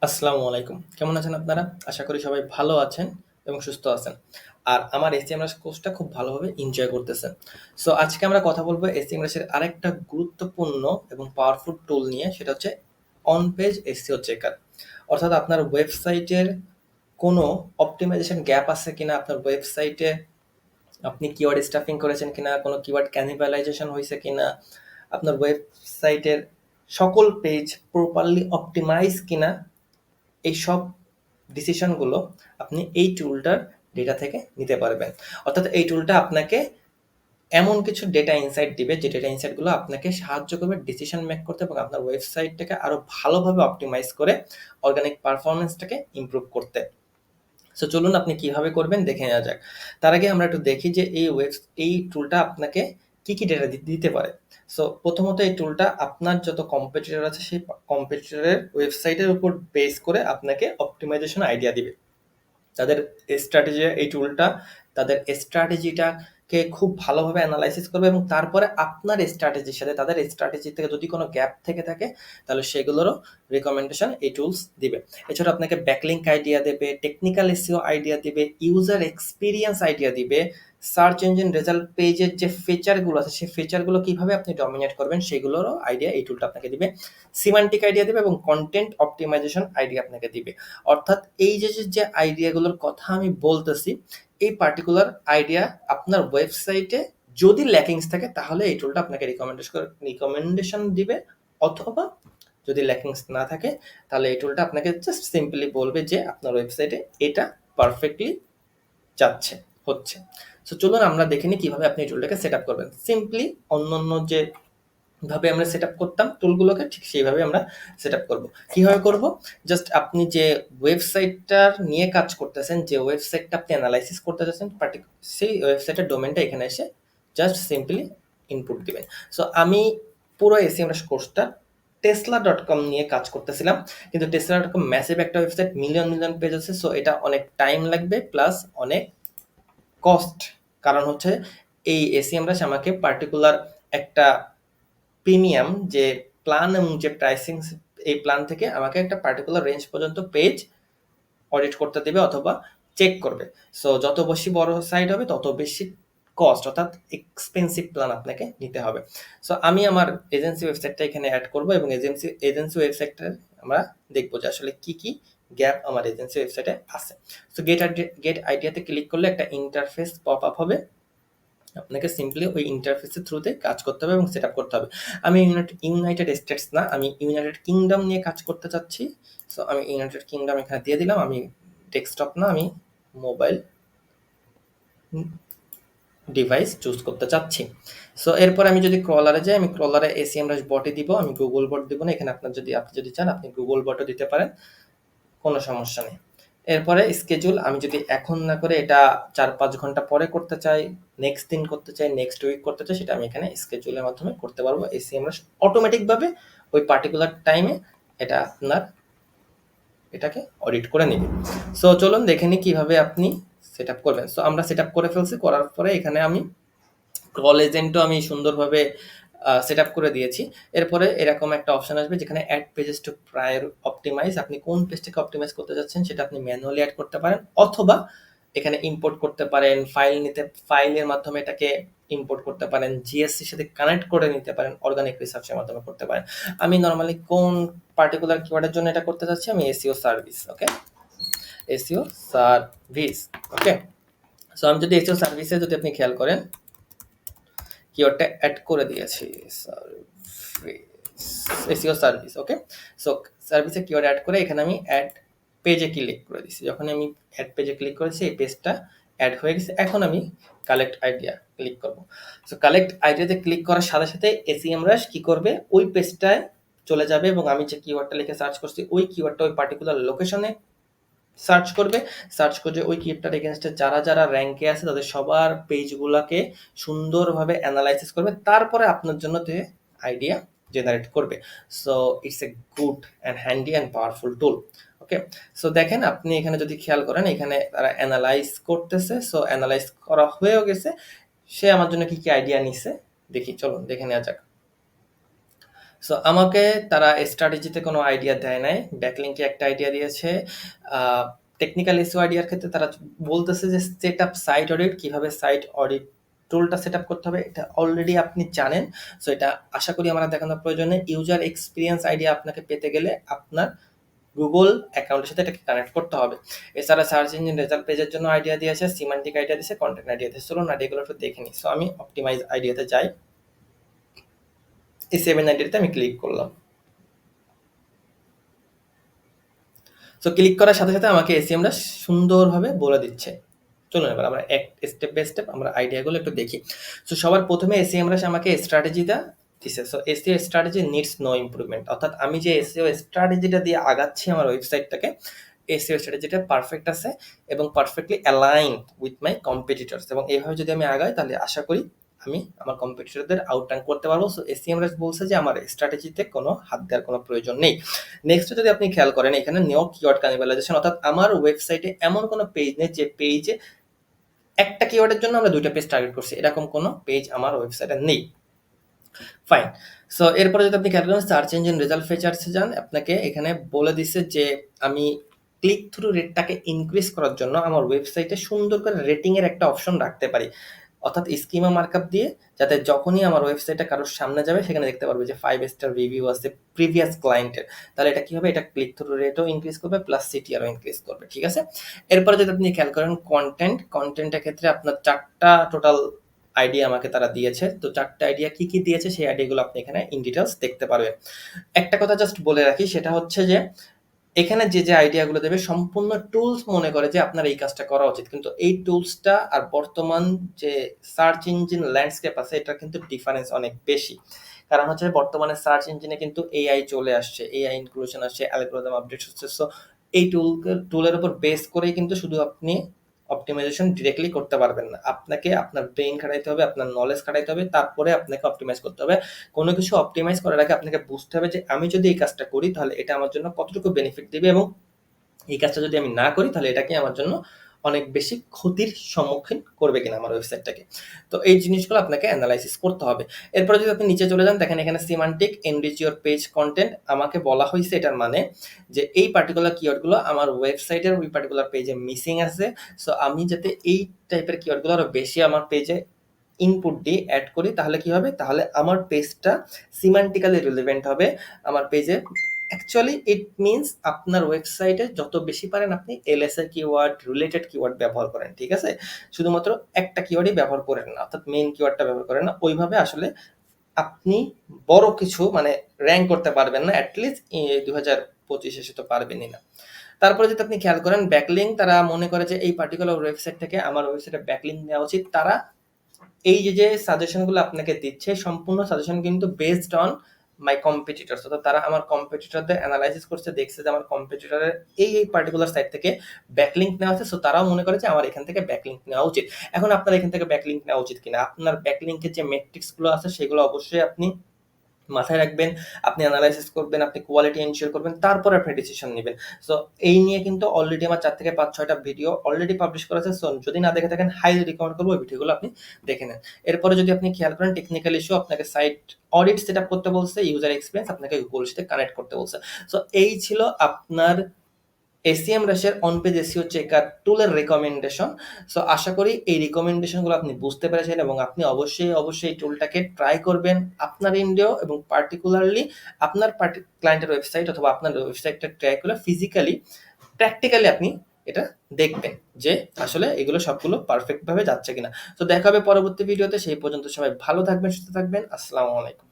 আসসালামু আলাইকুম। কেমন আছেন আপনারা? আশা করি সবাই ভালো আছেন এবং সুস্থ আছেন। আর আমার HTML কোর্সটা খুব ভালোভাবে এনজয় করতেছেন। সো আজকে আমরা কথা বলব HTML এর আরেকটা গুরুত্বপূর্ণ এবং পাওয়ারফুল টুল নিয়ে, সেটা হচ্ছে অন পেজ SEO চেকার। অর্থাৎ আপনার ওয়েবসাইটের কোনো অপটিমাইজেশন গ্যাপ আছে কিনা, আপনার ওয়েবসাইটে আপনি কিওয়ার্ড স্টাফিং করেছেন কিনা, কোনো কিওয়ার্ড ক্যানিবালাইজেশন হইছে কিনা, আপনার ওয়েবসাইটের সকল পেজ প্রপারলি অপটিমাইজ কিনা, এইসব ডিসিশনগুলো আপনি এই টুলটার ডেটা থেকে নিতে পারবেন। অর্থাৎ এই টুলটা আপনাকে এমন কিছু ডেটা ইনসাইট দিবে, যে ডেটা ইনসাইটগুলো আপনাকে সাহায্য করবে ডিসিশন মেক করতে এবং আপনার ওয়েবসাইটটাকে আরো ভালোভাবে অপটিমাইজ করে অর্গানিক পারফরম্যান্সটাকে ইমপ্রুভ করতে। সো চলুন আপনি কিভাবে করবেন দেখে নেওয়া যাক। তার আগে আমরা একটু দেখি যে এই টুলটা আপনাকে কি কি ডেটা দিতে পারে। সো প্রথমত এই টুলটা আপনার যত কম্পিটিটর আছে সেই কম্পিটিটরের ওয়েবসাইটের উপর বেস করে আপনাকে অপটিমাইজেশন আইডিয়া দিবে। তাদের স্ট্র্যাটেজি, এই টুলটা তাদের স্ট্র্যাটেজিটাকে খুব ভালোভাবে অ্যানালাইসিস করবে এবং তারপরে আপনার স্ট্র্যাটেজির সাথে তাদের স্ট্র্যাটেজি থেকে যদি কোনো গ্যাপ থেকে থাকে তাহলে সেগুলোরও রিকমেন্ডেশন এই টুলস দিবে। এছাড়া আপনাকে ব্যাকলিঙ্ক আইডিয়া দেবে, টেকনিক্যাল এসইও আইডিয়া দিবে, ইউজার এক্সপিরিয়েন্স আইডিয়া দিবে, সার্চ ইঞ্জিন রেজাল্ট পেজের যে ফিচারগুলো আছে সেই ফিচারগুলো কিভাবে আপনি ডমিনেট করবেন সেগুলোরও আইডিয়া এই টুলটা আপনাকে দিবে, সিমান্টিক আইডিয়া দিবে এবং কন্টেন্ট অপটিমাইজেশন আইডিয়া আপনাকে দিবে। অর্থাৎ এই যে আইডিয়াগুলোর কথা আমি বলতেছি, এই পার্টিকুলার আইডিয়া আপনার ওয়েবসাইটে যদি ল্যাকিংস থাকে তাহলে এই টুলটা আপনাকে রিকমেন্ডেশন দিবে, অথবা যদি ল্যাকিংস না থাকে তাহলে এই টুলটা আপনাকে জাস্ট সিম্পলি বলবে যে আপনার ওয়েবসাইটে এটা পারফেক্টলি যাচ্ছে, হচ্ছে। সো চলুন আমরা দেখে নিই কিভাবে আপনি এই টুলটাকে সেট আপ করবেন। সিম্পলি অন্যান্য যে ভাবে আমরা সেট আপ করতাম টুলগুলোকে, ঠিক সেইভাবে আমরা সেট আপ করবো। কিভাবে করব? জাস্ট আপনি যে ওয়েবসাইটটার নিয়ে কাজ করতেছেন, যে ওয়েবসাইটটা আপনি অ্যানালাইসিস করতে চাচ্ছেন, সেই ওয়েবসাইটের ডোমেনটা এখানে এসে জাস্ট সিম্পলি ইনপুট দিবেন। সো আমি পুরো এসইএমএস কোর্সটা tesla.com নিয়ে কাজ করতেছিলাম, কিন্তু tesla.com ম্যাসিভ একটা ওয়েবসাইট, মিলিয়ন মিলিয়ন পেজ আছে। সো এটা অনেক টাইম লাগবে প্লাস অনেক কস্ট। কারণ হচ্ছে এই এসইএমরাস আমাকে পার্টিকুলার একটা প্রিমিয়াম যে প্ল্যান এবং যে প্রাইসিং, এই প্ল্যান থেকে আমাকে একটা পার্টিকুলার রেঞ্জ পর্যন্ত পেজ অডিট করতে দেবে অথবা চেক করবে। সো যত বেশি বড় সাইট হবে তত বেশি কস্ট, অর্থাৎ এক্সপেন্সিভ প্ল্যান আপনাকে নিতে হবে। সো আমি আমার এজেন্সি ওয়েবসাইটটা এখানে অ্যাড করব এবং এজেন্সি ওয়েবসাইটটা আমরা দেখবো যে আসলে কি কি গ্যাপ আমার এজেন্সি ওয়েবসাইটে আছে। সো গেট আইডিয়াতে ক্লিক করলে একটা ইন্টারফেস পপ আপ হবে, আপনাকে সিম্পলি ওই ইন্টারফেসের থ্রুতে কাজ করতে হবে এবং সেট আপ করতে হবে। আমি ইউনাইটেড স্টেটস না, আমি ইউনাইটেড কিংডম নিয়ে কাজ করতে চাচ্ছি। সো আমি ইউনাইটেড কিংডম এখানে দিয়ে দিলাম। আমি ডেস্কটপ না, আমি মোবাইল ডিভাইস চুজ করতে চাচ্ছি। সো এরপর আমি যদি ক্রলারে যাই, আমি ক্রলারে এসিএমরাস বটে দিব, আমি গুগল বট দিব না। এখানে আপনি যদি চান আপনি গুগল বটও দিতে পারেন, কোনো সমস্যা নেই। এরপরে স্কেজুল, আমি যদি এখন না করে এটা 4-5 ঘন্টা পরে করতে চাই, নেক্সট দিন করতে চাই, নেক্সট উইক করতে চাই, সেটা আমি এখানে স্কেজুলের মাধ্যমে করতে পারবো। এসিএমরাস অটোমেটিকভাবে ওই পার্টিকুলার টাইমে এটা আপনার এটাকে অডিট করে নেবে। সো চলুন দেখে নিই কিভাবে আপনি সেট আপ করবেন। সো আমরা সেট আপ করে ফেলছি, করার পরে এখানে আমি ক্রল এজেন্টও আমি সুন্দরভাবে সেট আপ করে দিয়েছি। এরপরে এরকম একটা অপশন আসবে যেখানে add pages to prior optimize, আপনি কোন পেজটাকে অপটিমাইজ করতে যাচ্ছেন সেটা আপনি ম্যানুয়ালি অ্যাড করতে পারেন, অথবা এখানে ইম্পোর্ট করতে পারেন, ফাইলের মাধ্যমে এটাকে ইম্পোর্ট করতে পারেন, জিএসসির সাথে কানেক্ট করে নিতে পারেন, অর্গানিক রিসার্চের মাধ্যমে করতে পারেন। আমি নর্মালি কোন পার্টিকুলার কিওয়ার্ডের জন্য এটা করতে চাচ্ছি, আমি এসইও সার্ভিস, ওকে, এসইও সার্ভিস, ওকে। সো আমি যদি এসইও সার্ভিসে যদি আপনি খেয়াল করেন কিওয়ার্ডটা অ্যাড করে দিয়েছি, এসইও সার্ভিস, ওকে। সো সার্ভিসে কিওয়ার্ড অ্যাড করে এখানে আমি অ্যাড পেজে ক্লিক করে দিচ্ছি। যখন আমি অ্যাড পেজে ক্লিক করেছি এই পেজটা অ্যাড হয়ে গেছে। এখন আমি কালেক্ট আইডিয়া ক্লিক করব। সো কালেক্ট আইডিয়াতে ক্লিক করার সাথে সাথে এসইএমরাস কি করবে, ওই পেজটায় চলে যাবে এবং আমি যে কিওয়ার্ডটা লিখে সার্চ করছি ওই কিওয়ার্ডটা ওই পার্টিকুলার লোকেশনে সার্চ করবে। সার্চ করে ওই কিওয়ার্ডটার এগেইনস্টে যারা যারা র্যাঙ্কে আছে তাদের সবার পেজগুলোকে সুন্দরভাবে অ্যানালাইসিস করবে, তারপরে আপনার জন্য আইডিয়া জেনারেট করবে। So it's a good and handy and powerful tool, okay. So দেখেন আপনি এখানে যদি খেয়াল করেন এখানে তারা অ্যানালাইজ করতেছে। সো অ্যানালাইজ করা হয়েও গেছে। সে আমার জন্য কি কি আইডিয়া নিছে দেখি, চলুন দেখে নেওয়া যাক। সো আমাকে তারা স্ট্র্যাটেজিতে কোনো আইডিয়া দেয় নাই। ব্যাকলিংকে একটা আইডিয়া দিয়েছে। আ টেকনিক্যাল এসইও আইডিয়ার ক্ষেত্রে তারা বলতেছে যে সেটআপ সাইট অডিট, কিভাবে সাইট অডিট টুলটা সেটআপ করতে হবে এটা অলরেডি আপনি জানেন। সো এটা আশা করি আমার আর দেখানোর প্রয়োজন নেই। ইউজার এক্সপেরিয়েন্স আইডিয়া আপনাকে পেতে গেলে আপনার Google অ্যাকাউন্টের সাথে এটাকে কানেক্ট করতে হবে। এছাড়া সার্চ ইঞ্জিন রেজাল্ট পেজের জন্য আইডিয়া দিয়েছে, সিমান্টিক আইডিয়া দিয়েছে, কনটেন্ট আইডিয়া দিয়েছে। চলুন আইডিয়াগুলো একটু দেখে নিই। সো আমি অপটিমাইজ আইডিয়াতে যাই। এই 7 আইডিয়াতে আমি ক্লিক করলাম। সো ক্লিক করার সাথে সাথে আমাকে এসইএমরা সুন্দরভাবে বলে দিচ্ছে। চলুন এবার আমরা স্টেপ বাই স্টেপ আমরা আইডিয়াগুলো একটু দেখি। সো সবার প্রথমে এসইএমরা আমাকে স্ট্র্যাটেজিটা দিছে। So SEO strategy needs no improvement, অর্থাৎ আমি যে এসইও স্ট্র্যাটেজিটা দিয়ে আগাচ্ছি আমার ওয়েবসাইটটাকে, এসইও স্ট্র্যাটেজিটা পারফেক্ট আছে এবং perfectly aligned with my competitors, এবং এইভাবে যদি আমি আগাই তাহলে আশা করি আমি আমার কম্পিটিটরদের আউটরাঙ্ক করতে পারবো। সো এসইএমরা বলছে যে আমার স্ট্র্যাটেজিতে কোনো হাত দেওয়ার কোনো প্রয়োজন নেই। নেক্সট যদি আপনি খেয়াল করেন এখানে নো কিওয়ার্ড ক্যানিবালাইজেশন, অর্থাৎ আমার ওয়েবসাইটে এমন কোনো পেজ নেই যে পেজে একটা কিওয়ার্ডের জন্য আমরা দুইটা পেজ টার্গেট করছি, এরকম কোনো পেজ আমার ওয়েবসাইটে নেই। ফাইন। সো এরপরে যদি আপনি খেয়াল করেন সার্চ ইঞ্জিন রেজাল্ট ফিচার্সে যান, আপনাকে এখানে বলে দিচ্ছে যে আমি ক্লিক থ্রু রেটটাকে ইনক্রিজ করার জন্য আমার ওয়েবসাইটে সুন্দর করে রেটিং এর একটা অপশন রাখতে পারি, অর্থাৎ স্কিমা মার্কআপ দিয়ে, যাতে যখনই আমার ওয়েবসাইটটা কারোর সামনে যাবে সেখানে দেখতে পারবে যে 5 স্টার রিভিউ আছে প্রিভিয়াস ক্লায়েন্টের। তাহলে এটা কি হবে, এটা ক্লিক থ্রু রেটও ইনক্রিজ করবে প্লাস সিটিআরও ইনক্রিজ করবে। ঠিক আছে। এরপরে যদি আপনি খেয়াল করেন কন্টেন্টের ক্ষেত্রে আপনার 4টা টোটাল আইডিয়া আমাকে তারা দিয়েছে। তো 4টা আইডিয়া কি কি দিয়েছে সেই আইডিয়াগুলো আপনি এখানে ইন ডিটেইলস দেখতে পারবেন। একটা কথা জাস্ট বলে রাখি, সেটা হচ্ছে যে এখানে যে আইডিয়াগুলো দেবে সম্পূর্ণ টুলস মনে করে যে আপনার এই কাজটা করা উচিত, কিন্তু এই টুলসটা আর বর্তমান যে সার্চ ইঞ্জিন ল্যান্ডস্কেপ আছে এটা কিন্তু ডিফারেন্স অনেক বেশি। কারণ হচ্ছে বর্তমানে সার্চ ইঞ্জিনে কিন্তু এআই চলে আসছে, এআই ইনক্লুশন আসছে, অ্যালগরিদম আপডেট হচ্ছে। সো এই টুলের উপর বেস করেই কিন্তু শুধু আপনি অপটিমাইজেশন ডিরেক্টলি করতে পারবেন না। আপনাকে আপনার ব্রেইন খাটাইতে হবে, আপনার নলেজ খাটাইতে হবে, তারপরে আপনাকে অপটিমাইজ করতে হবে। কোনো কিছু অপটিমাইজ করার আগে আপনাকে বুঝতে হবে যে আমি যদি এই কাজটা করি তাহলে এটা আমার জন্য কতটুকু বেনিফিট দিবে, এবং এই কাজটা যদি আমি না করি তাহলে এটা কি আমার জন্য অনেক বেশি ক্ষতির সম্মুখীন করবে কিনা আমার ওয়েবসাইটটাকে। তো এই জিনিসগুলো আপনাকে অ্যানালাইসিস করতে হবে। এরপরে যদি আপনি নিচে চলে যান, দেখেন এখানে semantic enrich your page content আমাকে বলা হয়েছে, এটার মানে যে এই পার্টিকুলার কিওয়ার্ডগুলো আমার ওয়েবসাইটের ওই পার্টিকুলার পেজে মিসিং আছে। সো আমি যাতে এই টাইপের কিওয়ার্ডগুলো আরো বেশি আমার পেজে ইনপুট দিয়ে অ্যাড করি তাহলে কি হবে, তাহলে আমার পেজটা সিমান্টিক্যালি রিলেভেন্ট হবে আমার পেজে। অ্যাকচুয়ালি ইট মিনস আপনার ওয়েবসাইটে যত বেশি পারেন আপনি এলএসএ কিওয়ার্ড, রিলেটেড কিওয়ার্ড ব্যবহার করেন। ঠিক আছে। শুধুমাত্র একটা কিওয়ার্ডই ব্যবহার করেন না, অর্থাৎ মেইন কিওয়ার্ডটা ব্যবহার করেন না। ওইভাবে আসলে আপনি বড় কিছু মানে র‍্যাংক করতে পারবেন না, অ্যাটলিস্ট 2025 এসে তো পারবেনই না। তারপরে যদি আপনি খেয়াল করেন ব্যাকলিঙ্ক, তারা মনে করে যে এই পার্টিকুলার ওয়েবসাইট থেকে আমার ওয়েবসাইটে ব্যাকলিঙ্ক নেওয়া উচিত। তারা এই যে সাজেশনগুলো আপনাকে দিচ্ছে সম্পূর্ণ সাজেশন কিন্তু বেসড অন মাই কম্পিটিটরস, অর্থাৎ তারা আমার কম্পিটিটরদের অ্যানালাইসিস করছে, দেখছে যে আমার কম্পিটিটরের এই পার্টিকুলার সাইট থেকে ব্যাকলিঙ্ক নেওয়া আছে। সো তারাও মনে করে যে আমার এখান থেকে ব্যাকলিঙ্ক নেওয়া উচিত। এখন আপনার এখান থেকে ব্যাকলিঙ্ক নেওয়া উচিত কিনা, আপনার ব্যাকলিঙ্কের যে মেট্রিক্সগুলো আছে সেগুলো অবশ্যই আপনি মাথায় রাখবেন, আপনি অ্যানালাইসিস করবেন, আপনি কোয়ালিটি এনশিওর করবেন, তারপরে আপনি ডিসিশন নেবেন। সো এই নিয়ে কিন্তু অলরেডি আমার 4 থেকে 5-6টা ভিডিও অলরেডি পাবলিশ করা আছে। সো যদি না দেখে থাকেন হাইলি রিকমেন্ড করবো ওই ভিডিওগুলো আপনি দেখে নেন। এরপরে যদি আপনি খেয়াল করেন টেকনিক্যাল ইস্যু, আপনাকে সাইট অডিট সেটআপ করতে বলছে, ইউজার এক্সপেরিয়েন্স আপনাকে গুগলের সাথে কানেক্ট করতে বলছে। সো এই ছিল আপনার এসইএমরাশের অন পেজ এসইও চেকার টুলের রিকমেন্ডেশন। সো আশা করি এই রিকমেন্ডেশনগুলো আপনি বুঝতে পেরেছেন এবং আপনি অবশ্যই এই টুলটাকে ট্রাই করবেন আপনার এন্ডেও, এবং পার্টিকুলারলি আপনার ক্লায়েন্টের ওয়েবসাইট অথবা আপনার ওয়েবসাইটটা ট্রাই করে ফিজিক্যালি প্র্যাকটিক্যালি আপনি এটা দেখবেন যে আসলে এগুলো সবগুলো পারফেক্ট ভাবে যাচ্ছে কিনা। তো দেখা হবে পরবর্তী ভিডিওতে, সেই পর্যন্ত সবাই ভালো থাকবেন, সুস্থ থাকবেন। আসসালামু আলাইকুম।